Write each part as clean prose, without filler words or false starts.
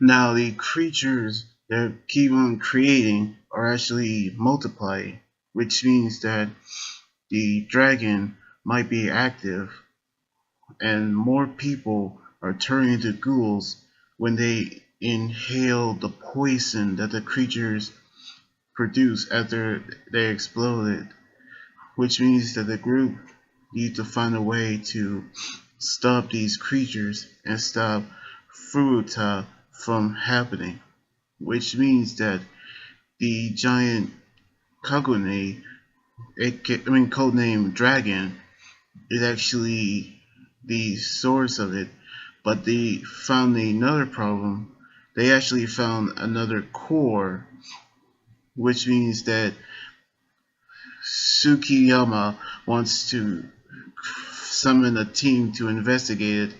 Now the creatures that keep on creating are actually multiplying, which means that the dragon might be active and more people are turning into ghouls when they inhale the poison that the creatures produce after they exploded, which means that the group need to find a way to stop these creatures and stop Furuta from happening, which means that the giant Kagune, codename Dragon, is actually the source of it. But they found another problem. They actually found another core, which means that Tsukiyama wants to summon a team to investigate it.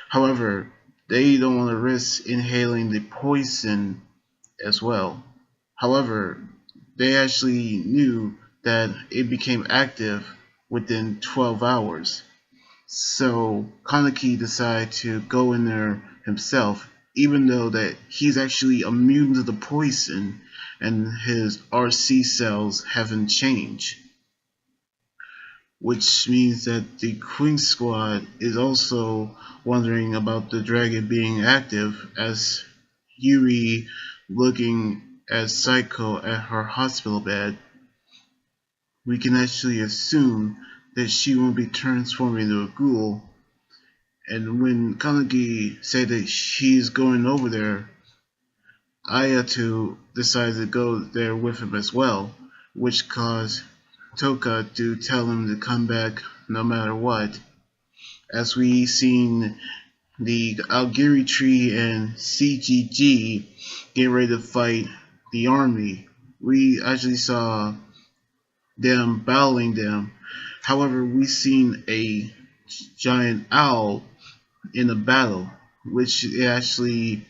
However, they don't want to risk inhaling the poison as well. However, they actually knew that it became active within 12 hours. So Kaneki decided to go in there himself, even though that he's actually immune to the poison and his RC cells haven't changed. Which means that the Queen Squad is also wondering about the dragon being active as Yuri looking at Psycho at her hospital bed. We can actually assume that she won't be transformed into a ghoul. And when Kaneki said that she's going over there, Ayato decides to go there with him as well, which caused Toka to tell him to come back no matter what. As we seen the Aogiri Tree and CGG get ready to fight the army, we actually saw them battling them. However, we seen a giant owl in the battle, which actually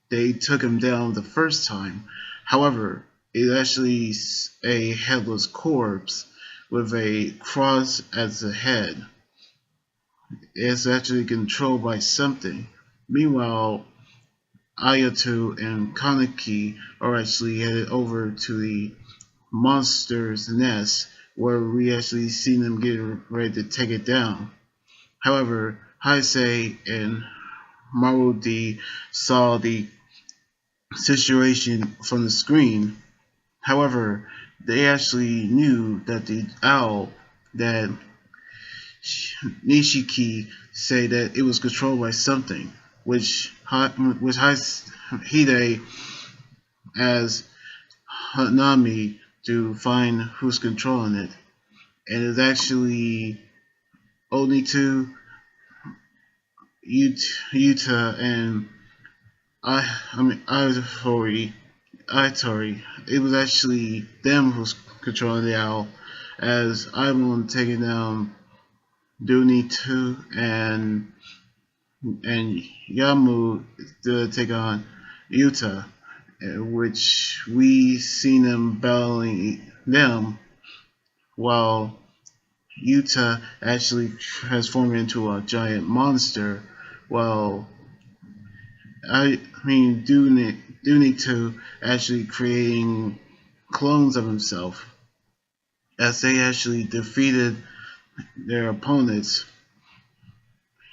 they took him down the first time. However, it actually a headless corpse with a cross as a head. It's actually controlled by something. Meanwhile, Ayato and Kaneki are actually headed over to the monster's nest where we actually see them getting ready to take it down. However, Heisei and Marudi saw the situation from the screen. However, they actually knew that the owl that Nishiki said that it was controlled by something, which Hide as Hanami to find who's controlling it, and it's actually only to Yuta and Itori. It was actually them who's controlling the owl, as I'm taking down Dooney 2 and Yamu to take on Yuta, which we seen them battling them while Yuta actually transformed into a giant monster, while Dooney 2 actually creating clones of himself as they actually defeated their opponents.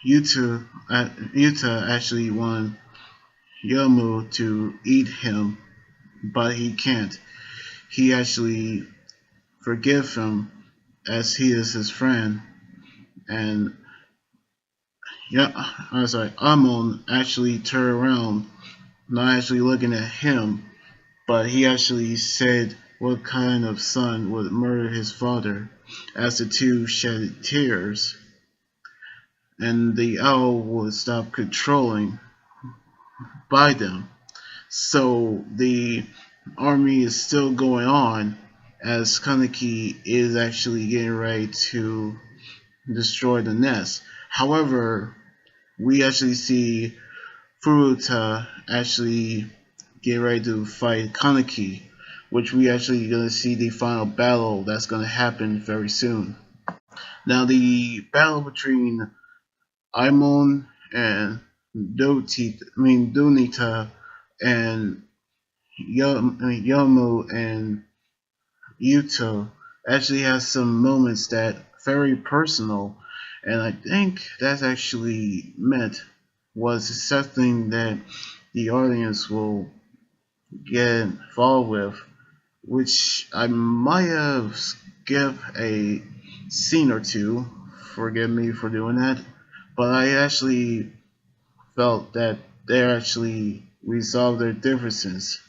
Yuta actually won Yomu to eat him, but he can't. He actually forgive him as he is his friend, and Amon actually turned around, not actually looking at him, but he actually said what kind of son would murder his father, as the two shed tears, and the owl would stop controlling by them. So the army is still going on as Kaneki is actually getting ready to destroy the nest. However, we actually see Furuta actually get ready to fight Kaneki, which we actually gonna see the final battle that's gonna happen very soon. Now the battle between Aimon and Donita and Yomu and Yuto actually has some moments that very personal, and I think that's actually meant was something that the audience will get involved with, which I might have skipped a scene or two. Forgive me for doing that, but I actually felt that they actually resolved their differences.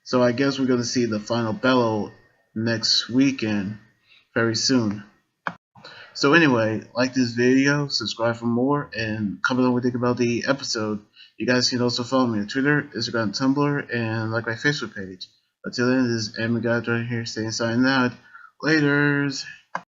So I guess we're going to see the final battle next weekend very soon. So anyway, like this video, subscribe for more, and comment on what you think about the episode. You guys can also follow me on Twitter, Instagram, Tumblr, and like my Facebook page. Until then, this is Emmy God right here saying signing out. Laters.